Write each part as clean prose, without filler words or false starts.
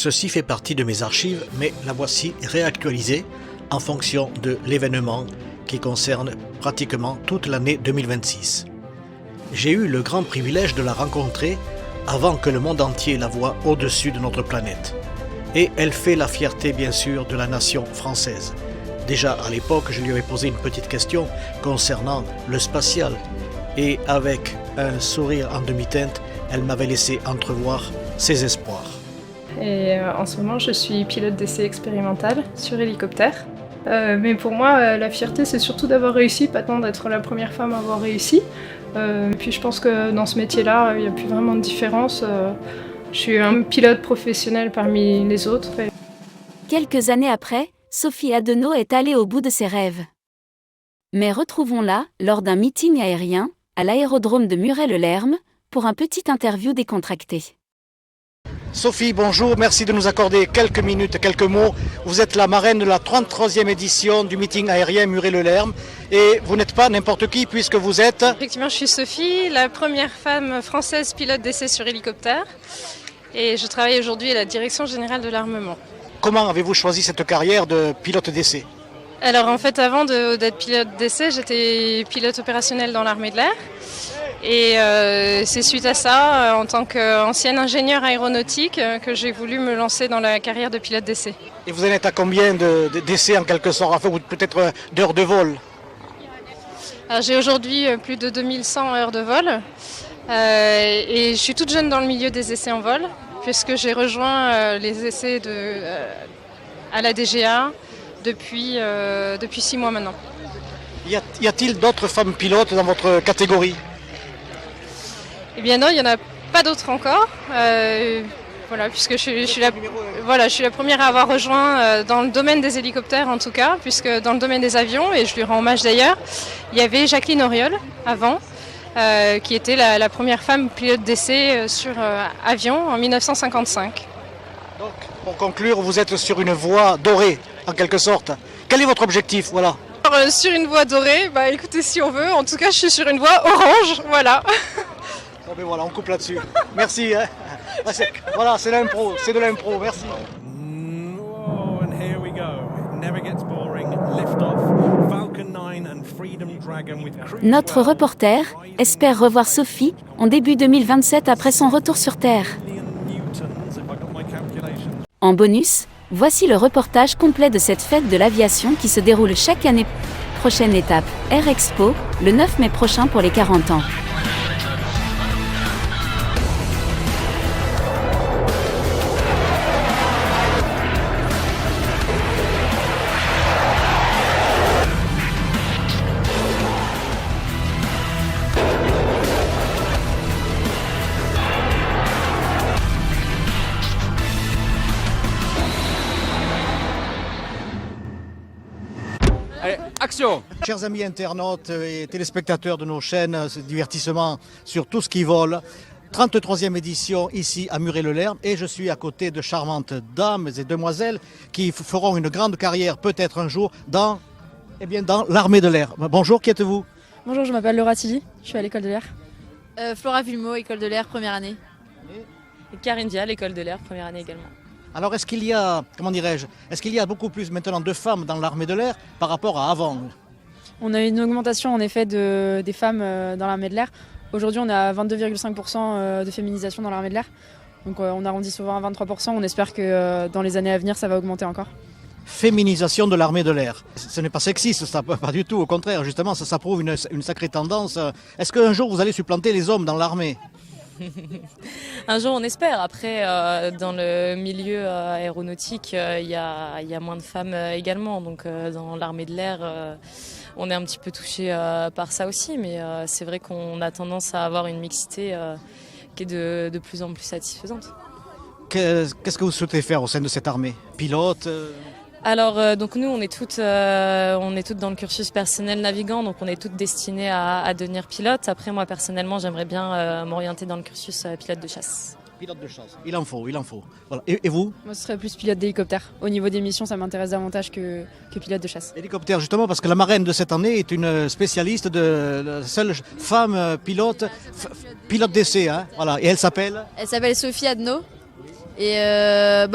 Ceci fait partie de mes archives, mais la voici réactualisée en fonction de l'événement qui concerne pratiquement toute l'année 2026. J'ai eu le grand privilège de la rencontrer avant que le monde entier la voie au-dessus de notre planète. Et elle fait la fierté, bien sûr, de la nation française. Déjà à l'époque, je lui avais posé une petite question concernant le spatial. Et avec un sourire en demi-teinte, elle m'avait laissé entrevoir ses espoirs. Et en ce moment, je suis pilote d'essai expérimental sur hélicoptère. Mais pour moi, la fierté, c'est surtout d'avoir réussi, pas tant d'être la première femme à avoir réussi. Puis je pense que dans ce métier-là, il n'y a plus vraiment de différence. Je suis un pilote professionnel parmi les autres. Quelques années après, Sophie Adenau est allée au bout de ses rêves. Mais retrouvons-la lors d'un meeting aérien, à l'aérodrome de Muret-le-Lerme, pour un petit interview décontracté. Sophie, bonjour, merci de nous accorder quelques minutes, quelques mots. Vous êtes la marraine de la 33e édition du meeting aérien Muret-le-Lerme et vous n'êtes pas n'importe qui puisque vous êtes... Effectivement, je suis Sophie, la première femme française pilote d'essai sur hélicoptère et je travaille aujourd'hui à la Direction Générale de l'Armement. Comment avez-vous choisi cette carrière de pilote d'essai ? Alors en fait, avant d'être pilote d'essai, j'étais pilote opérationnel dans l'armée de l'air. Et c'est suite à ça, en tant qu'ancienne ingénieure aéronautique, que j'ai voulu me lancer dans la carrière de pilote d'essai. Et vous en êtes à combien d'essais en quelque sorte, enfin, ou peut-être d'heures de vol ? Alors, j'ai aujourd'hui plus de 2100 heures de vol. Et je suis toute jeune dans le milieu des essais en vol, puisque j'ai rejoint les essais à la DGA depuis 6 mois maintenant. Y a-t-il d'autres femmes pilotes dans votre catégorie ? Eh bien non, il n'y en a pas d'autres encore. Voilà, puisque je suis la première à avoir rejoint dans le domaine des hélicoptères en tout cas, puisque dans le domaine des avions, et je lui rends hommage d'ailleurs, il y avait Jacqueline Auriol avant, qui était la première femme pilote d'essai sur avion en 1955. Donc, pour conclure, vous êtes sur une voie dorée, en quelque sorte. Quel est votre objectif ? Voilà. Alors, sur une voie dorée, écoutez, si on veut, en tout cas je suis sur une voie orange, voilà. Bon ben voilà, on coupe là-dessus. Merci. Hein. Voilà, c'est l'impro, c'est de l'impro, merci. Oh, and here we go. It never gets boring. Lift off. Falcon 9 and Freedom Dragon with crew. Notre reporter espère revoir Sophie en début 2027 après son retour sur Terre. En bonus, voici le reportage complet de cette fête de l'aviation qui se déroule chaque année. Prochaine étape, Air Expo, le 9 mai prochain pour les 40 ans. Allez, action! Chers amis internautes et téléspectateurs de nos chaînes de divertissement sur tout ce qui vole, 33e édition ici à Muret-le-Lerme et je suis à côté de charmantes dames et demoiselles qui feront une grande carrière peut-être un jour dans l'armée de l'air. Bonjour, qui êtes-vous ? Bonjour, je m'appelle Laura Tilly, je suis à l'école de l'air. Flora Villemot, école de l'air, première année. Et Karine Dia, l'école de l'air, première année également. Alors est-ce qu'il y a, est-ce qu'il y a beaucoup plus maintenant de femmes dans l'armée de l'air par rapport à avant ? On a une augmentation en effet des femmes dans l'armée de l'air. Aujourd'hui, on est à 22,5% de féminisation dans l'armée de l'air. Donc on arrondit souvent à 23%. On espère que dans les années à venir, ça va augmenter encore. Féminisation de l'armée de l'air. Ce n'est pas sexiste, ça, pas du tout. Au contraire, justement, ça prouve une sacrée tendance. Est-ce qu'un jour, vous allez supplanter les hommes dans l'armée ? Un jour, on espère. Après, dans le milieu aéronautique, il y a moins de femmes également. Donc, dans l'armée de l'air, on est un petit peu touché par ça aussi. Mais c'est vrai qu'on a tendance à avoir une mixité qui est de plus en plus satisfaisante. Qu'est-ce que vous souhaitez faire au sein de cette armée ? Pilote Alors, donc nous, on est toutes dans le cursus personnel navigant, donc on est toutes destinées à devenir pilote. Après, moi, personnellement, j'aimerais bien m'orienter dans le cursus pilote de chasse. Pilote de chasse, il en faut. Voilà. Et vous ? Moi, ce serait plus pilote d'hélicoptère. Au niveau des missions, ça m'intéresse davantage que pilote de chasse. Hélicoptère, justement, parce que la marraine de cette année est une spécialiste de la seule femme pilote d'essai. Hein, voilà. Et elle s'appelle ? Elle s'appelle Sophie Adenau. Et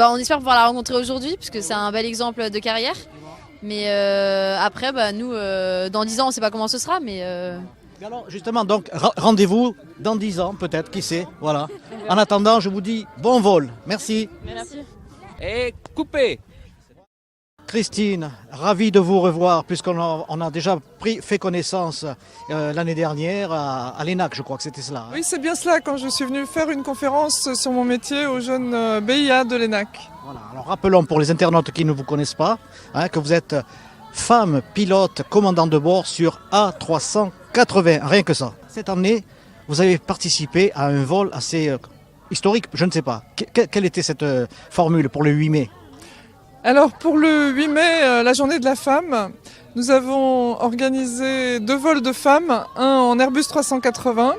on espère pouvoir la rencontrer aujourd'hui, puisque c'est un bel exemple de carrière. Mais après, nous, dans 10 ans, on ne sait pas comment ce sera, mais... Et alors, justement, donc, rendez-vous dans 10 ans, peut-être, qui sait, voilà. En attendant, je vous dis bon vol. Merci. Merci. Et coupé. Christine, ravi de vous revoir, puisqu'on a déjà fait connaissance l'année dernière à l'ENAC, je crois que c'était cela. Hein. Oui, c'est bien cela, quand je suis venue faire une conférence sur mon métier aux jeunes BIA de l'ENAC. Voilà, alors rappelons pour les internautes qui ne vous connaissent pas, hein, que vous êtes femme pilote commandant de bord sur A380, rien que ça. Cette année, vous avez participé à un vol assez historique, je ne sais pas. Quelle était cette formule pour le 8 mai ? Alors pour le 8 mai, la journée de la femme, nous avons organisé 2 vols de femmes, un en Airbus 380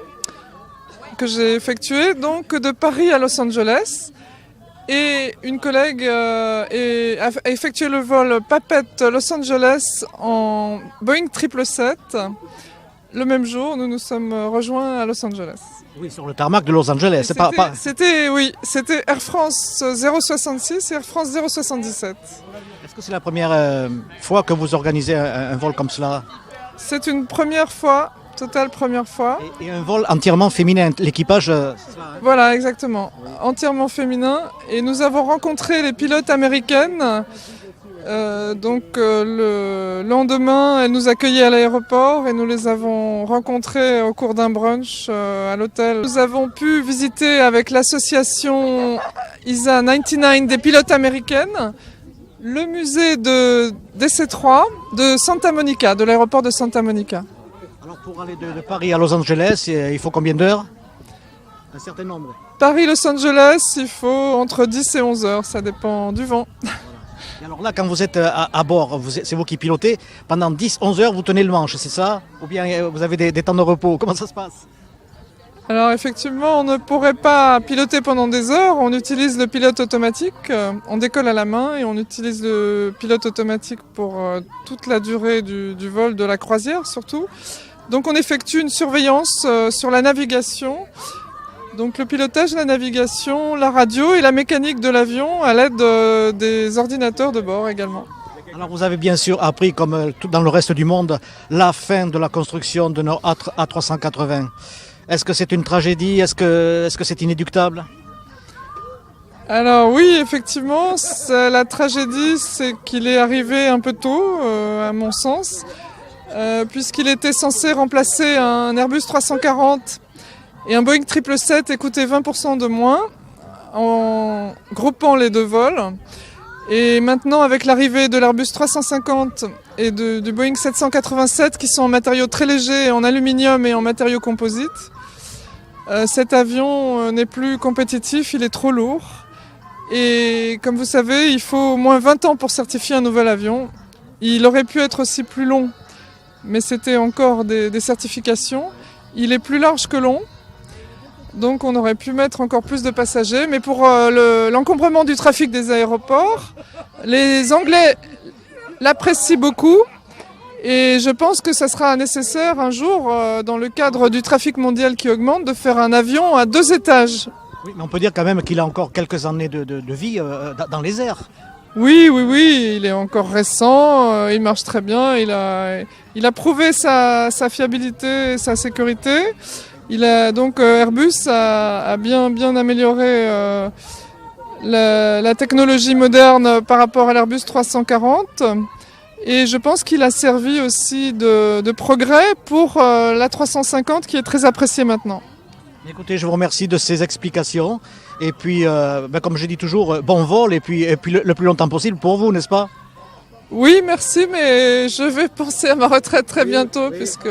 que j'ai effectué donc de Paris à Los Angeles, et une collègue a effectué le vol Papette-Los Angeles en Boeing 777. Le même jour, nous nous sommes rejoints à Los Angeles. Oui, sur le tarmac de Los Angeles. C'était Air France 066 et Air France 077. Est-ce que c'est la première fois que vous organisez un vol comme cela ? C'est une première fois, totale première fois. Et un vol entièrement féminin, l'équipage... Voilà, exactement. Entièrement féminin. Et nous avons rencontré les pilotes américaines. Le lendemain, elles nous accueillaient à l'aéroport et nous les avons rencontrées au cours d'un brunch à l'hôtel. Nous avons pu visiter avec l'association ISA 99 des pilotes américaines le musée de DC-3 de Santa Monica, de l'aéroport de Santa Monica. Alors pour aller de Paris à Los Angeles, il faut combien d'heures ? Un certain nombre. Paris-Los Angeles, il faut entre 10 et 11 heures, ça dépend du vent. Et alors là, quand vous êtes à bord, c'est vous qui pilotez, pendant 10-11 heures, vous tenez le manche, c'est ça ? Ou bien vous avez des temps de repos ? Comment ça se passe ? Alors effectivement, on ne pourrait pas piloter pendant des heures, on utilise le pilote automatique, on décolle à la main et on utilise le pilote automatique pour toute la durée du vol, de la croisière surtout. Donc on effectue une surveillance sur la navigation. Donc le pilotage, la navigation, la radio et la mécanique de l'avion à l'aide des ordinateurs de bord également. Alors vous avez bien sûr appris, comme tout dans le reste du monde, la fin de la construction de nos A380. Est-ce que c'est une tragédie ? Est-ce que c'est inéluctable ? Alors oui, effectivement, la tragédie, c'est qu'il est arrivé un peu tôt, à mon sens, puisqu'il était censé remplacer un Airbus 340 et un Boeing 777 et coûtait 20% de moins en groupant les 2 vols. Et maintenant, avec l'arrivée de l'Airbus 350 et du Boeing 787 qui sont en matériaux très légers, en aluminium et en matériaux composites, cet avion n'est plus compétitif, il est trop lourd. Et comme vous savez, il faut au moins 20 ans pour certifier un nouvel avion. Il aurait pu être aussi plus long, mais c'était encore des certifications. Il est plus large que long. Donc on aurait pu mettre encore plus de passagers, mais pour l'encombrement du trafic des aéroports, les Anglais l'apprécient beaucoup et je pense que ça sera nécessaire un jour, dans le cadre du trafic mondial qui augmente, de faire un avion à 2 étages. Oui, mais on peut dire quand même qu'il a encore quelques années de vie dans les airs. Oui, il est encore récent, il marche très bien, il a prouvé sa fiabilité et sa sécurité. Airbus a bien amélioré la technologie moderne par rapport à l'Airbus 340 et je pense qu'il a servi aussi de progrès pour la 350 qui est très appréciée maintenant. Écoutez, je vous remercie de ces explications et puis comme je dis toujours, bon vol et puis le plus longtemps possible pour vous, n'est-ce pas ? Oui, merci, mais je vais penser à ma retraite très bientôt puisque...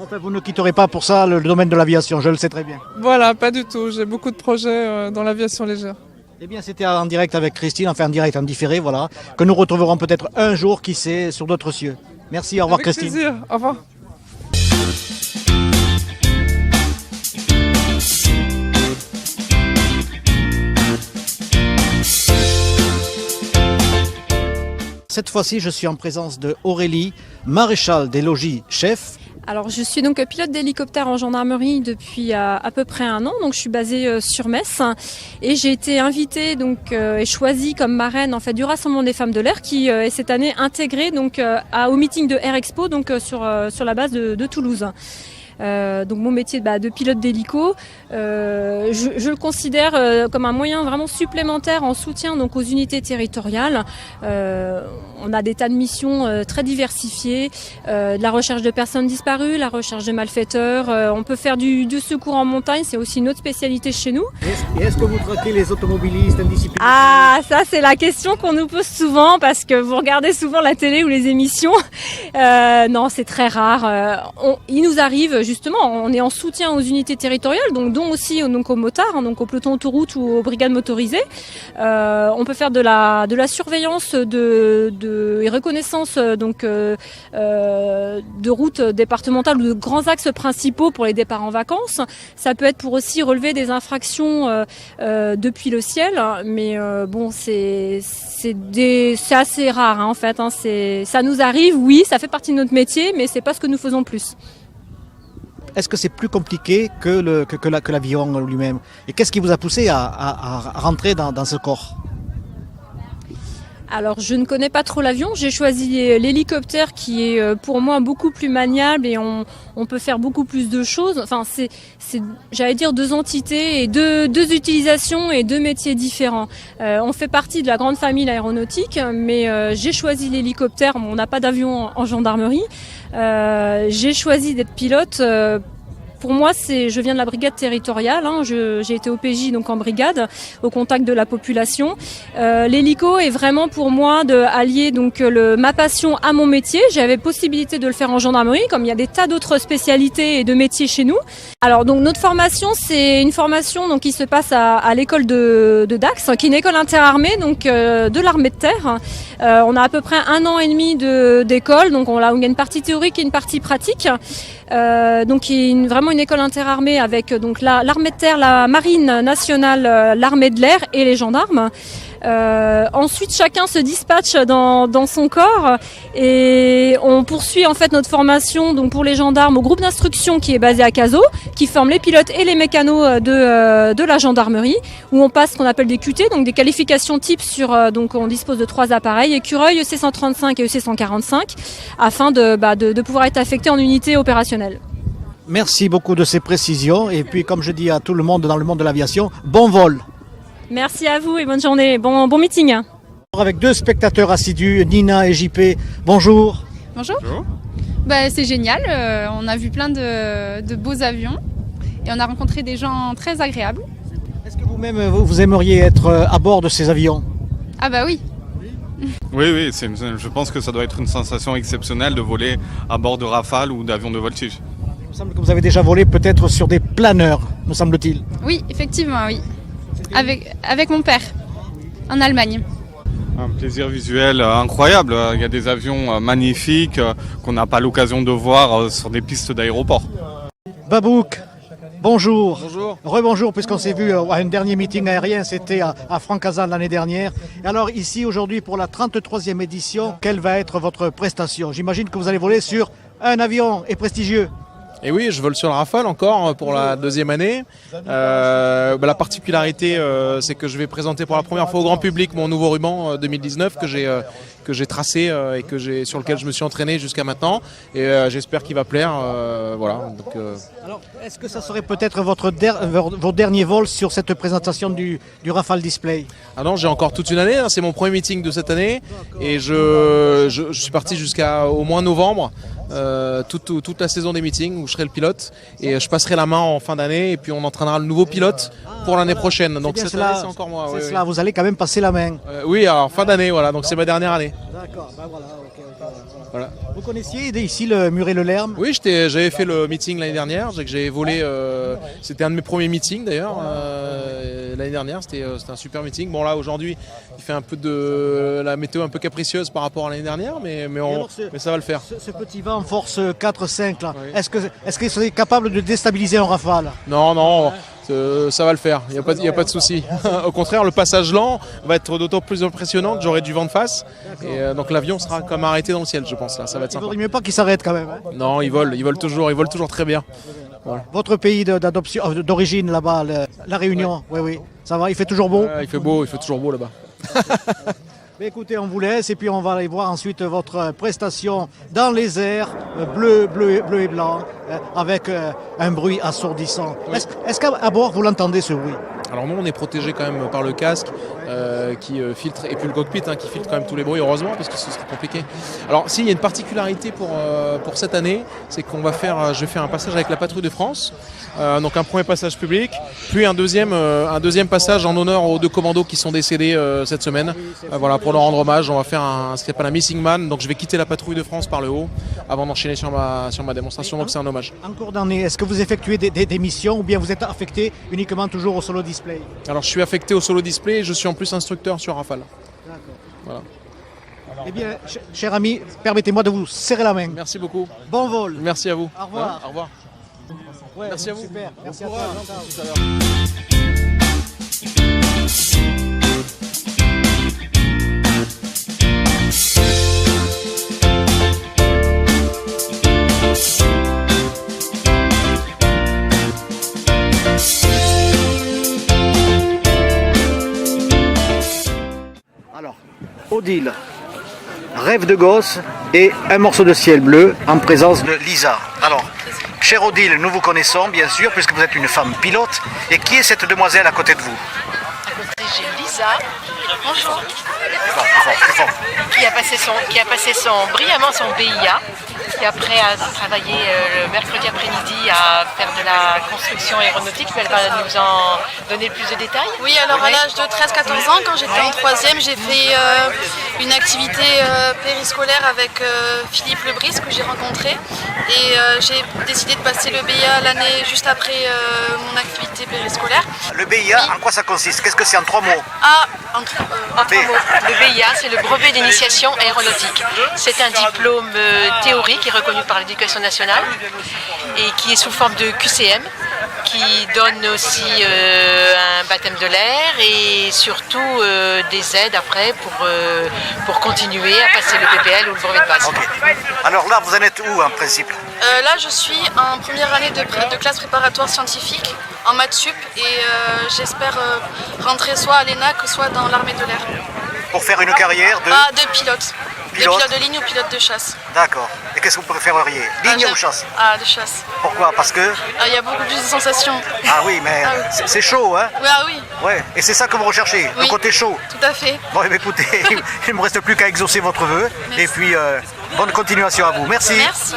Enfin, vous ne quitterez pas pour ça le domaine de l'aviation, je le sais très bien. Voilà, pas du tout. J'ai beaucoup de projets dans l'aviation légère. Eh bien, c'était en direct avec Christine, enfin en direct, en différé, voilà, que nous retrouverons peut-être un jour, qui sait, sur d'autres cieux. Merci, au revoir avec Christine. Plaisir, au revoir. Cette fois-ci, je suis en présence de Aurélie, maréchal des logis chef. Alors je suis donc pilote d'hélicoptère en gendarmerie depuis à peu près 1 an, donc je suis basée sur Metz et j'ai été invitée donc et choisie comme marraine en fait du Rassemblement des femmes de l'air qui est cette année intégré donc au meeting de Air Expo donc sur la base de Toulouse. Donc mon métier de pilote d'hélico, je le considère comme un moyen vraiment supplémentaire en soutien donc aux unités territoriales. On a des tas de missions très diversifiées, de la recherche de personnes disparues, la recherche de malfaiteurs. On peut faire du secours en montagne, c'est aussi une autre spécialité chez nous. Est-ce que vous traquez les automobilistes indisciplinés? Ah, ça c'est la question qu'on nous pose souvent parce que vous regardez souvent la télé ou les émissions. Non, c'est très rare. Il nous arrive justement, on est en soutien aux unités territoriales, donc dont aussi donc aux motards, donc au peloton autoroute ou aux brigades motorisées. On peut faire de la surveillance et reconnaissance donc de routes départementales ou de grands axes principaux pour les départs en vacances. Ça peut être pour aussi relever des infractions depuis le ciel, mais bon c'est assez rare en fait. Ça nous arrive, oui, ça fait partie de notre métier, mais c'est pas ce que nous faisons plus. Est-ce que c'est plus compliqué que l'avion lui-même? Et qu'est-ce qui vous a poussé à rentrer dans ce corps? Alors je ne connais pas trop l'avion, j'ai choisi l'hélicoptère qui est pour moi beaucoup plus maniable et on peut faire beaucoup plus de choses. Enfin c'est j'allais dire 2 entités et deux utilisations et 2 métiers différents. On fait partie de la grande famille aéronautique, mais j'ai choisi l'hélicoptère. On n'a pas d'avion en gendarmerie. J'ai choisi d'être pilote. Pour moi, je viens de la brigade territoriale. J'ai été au PJ donc en brigade, au contact de la population. L'hélico est vraiment pour moi de allier donc ma passion à mon métier. J'avais possibilité de le faire en gendarmerie, comme il y a des tas d'autres spécialités et de métiers chez nous. Alors donc notre formation, c'est une formation donc qui se passe à l'école de Dax, qui est une école interarmée donc de l'armée de terre. On a à peu près 1 an et demi d'école, donc il y a une partie théorique et une partie pratique. Donc il y a vraiment une école interarmée avec donc l'armée de terre, la marine nationale, l'armée de l'air et les gendarmes. Ensuite, chacun se dispatche dans son corps et on poursuit en fait notre formation donc pour les gendarmes au groupe d'instruction qui est basé à Cazaux, qui forme les pilotes et les mécanos de la gendarmerie, où on passe ce qu'on appelle des QT, donc des qualifications types sur donc on dispose de 3 appareils, écureuil, EC135 et EC145, afin de pouvoir être affecté en unité opérationnelle. Merci beaucoup de ces précisions et puis comme je dis à tout le monde dans le monde de l'aviation, bon vol. Merci à vous et bonne journée, bon meeting. Avec 2 spectateurs assidus, Nina et JP, bonjour. Bonjour. C'est génial, on a vu plein de beaux avions et on a rencontré des gens très agréables. Est-ce que vous-même vous aimeriez être à bord de ces avions? Ah bah oui. Oui, je pense que ça doit être une sensation exceptionnelle de voler à bord de Rafale ou d'avions de voltige. Il me semble que vous avez déjà volé peut-être sur des planeurs, me semble-t-il. Oui, effectivement, oui. Avec mon père, en Allemagne. Un plaisir visuel incroyable. Il y a des avions magnifiques qu'on n'a pas l'occasion de voir sur des pistes d'aéroport. Babouk, bonjour. Bonjour. Rebonjour, puisqu'on s'est vu à un dernier meeting aérien, c'était à Francazan l'année dernière. Et alors ici aujourd'hui pour la 33e édition, quelle va être votre prestation? J'imagine que vous allez voler sur un avion et prestigieux. Et oui, je vole sur le Rafale encore pour la 2e année. La particularité, c'est que je vais présenter pour la première fois au grand public mon nouveau ruban 2019 que j'ai tracé et sur lequel je me suis entraîné jusqu'à maintenant. Et j'espère qu'il va plaire. Voilà. Donc, Alors, est-ce que ça serait peut-être votre dernier vol sur cette présentation du Rafale Display? Ah non, j'ai encore toute une année. C'est mon premier meeting de cette année. Et je suis parti jusqu'au mois novembre. Toute la saison des meetings où je serai le pilote et je passerai la main en fin d'année et puis on entraînera le nouveau pilote pour l'année prochaine. Donc cette année c'est encore moi. C'est cela, vous allez quand même passer la main. Oui, alors fin d'année, voilà, donc c'est ma dernière année. D'accord, voilà, ok. Voilà. Vous connaissiez ici le Muret-le-Lerme? Oui, j'avais fait le meeting l'année dernière, j'ai volé, c'était un de mes premiers meetings d'ailleurs, l'année dernière, c'était un super meeting. Bon là aujourd'hui, il fait un peu la météo un peu capricieuse par rapport à l'année dernière, mais ça va le faire. Ce petit vent force 4-5 là, oui. Est-ce qu'il serait capable de déstabiliser un Rafale? Non, Ça va le faire, il n'y a pas de souci. Au contraire, le passage lent va être d'autant plus impressionnant que j'aurai du vent de face. Et donc l'avion sera comme arrêté dans le ciel, je pense. Là. Ça va être sympa. Il ne faudrait mieux pas qu'il s'arrête quand même. Hein. Non, ils volent toujours très bien. Voilà. Votre pays d'origine là-bas, la Réunion, oui, ça va, il fait toujours beau. Il fait toujours beau là-bas. Mais écoutez, on vous laisse et puis on va aller voir ensuite votre prestation dans les airs, bleu et blanc, avec un bruit assourdissant. Oui. Est-ce qu'à bord vous l'entendez ce bruit? Alors nous on est protégé quand même par le casque qui filtre, et puis le cockpit qui filtre quand même tous les bruits, heureusement, parce que ce serait compliqué. Alors si, il y a une particularité pour cette année, c'est qu'on va je vais faire un passage avec la patrouille de France, donc un premier passage public, puis un deuxième passage en honneur aux 2 commandos qui sont décédés cette semaine. Voilà, pour leur rendre hommage, on va faire ce qu'on appelle un missing man, donc je vais quitter la patrouille de France par le haut avant d'enchaîner sur ma démonstration, donc c'est un hommage. En cours d'année, est-ce que vous effectuez des missions ou bien vous êtes affecté uniquement toujours au solo display? Alors je suis affecté au solo display et je suis en plus instructeur sur Rafale. D'accord. Voilà. Eh bien, cher ami, permettez-moi de vous serrer la main. Merci beaucoup. Bon vol. Merci à vous. Au revoir. Au revoir. Ouais, merci à vous. Super. Merci à toi. Tout à l'heure. Alors, Odile, rêve de gosse et un morceau de ciel bleu en présence de Lisa. Alors, chère Odile, nous vous connaissons bien sûr puisque vous êtes une femme pilote. Et qui est cette demoiselle à côté de vous? À côté, j'ai Lisa. Bonjour. Plus fort. Qui a passé brillamment son BIA. Qui après a travaillé le mercredi après-midi à faire de la construction aéronautique. Elle va nous en donner plus de détails. Oui, alors à l'âge de 13-14 ans, quand j'étais en 3e, j'ai fait une activité périscolaire avec Philippe Lebris que j'ai rencontré. Et j'ai décidé de passer le BIA l'année juste après mon activité périscolaire. Le BIA, oui. En quoi ça consiste? Qu'est-ce que c'est en 3 mots? En 3 mots. Le BIA, c'est le brevet d'initiation aéronautique. C'est un diplôme théorique qui est reconnu par l'Éducation nationale et qui est sous forme de QCM, qui donne aussi un baptême de l'air et surtout des aides après pour continuer à passer le PPL ou le brevet de base. Okay. Alors là, vous en êtes où en principe? Là, je suis en première année de classe préparatoire scientifique en maths sup et j'espère rentrer soit à l'ENAC soit dans l'armée de l'air. Pour faire une carrière de pilote. De pilote de ligne ou pilote de chasse. D'accord. Et qu'est-ce que vous préféreriez? Ligne ou chasse? De chasse. Pourquoi? Parce que il y a beaucoup plus de sensations. Ah oui, mais c'est chaud, hein? Oui. Ouais. Et c'est ça que vous recherchez, le côté chaud. Tout à fait. Bon, écoutez, il ne me reste plus qu'à exaucer votre vœu. Merci. Et puis, bonne continuation à vous. Merci. Merci.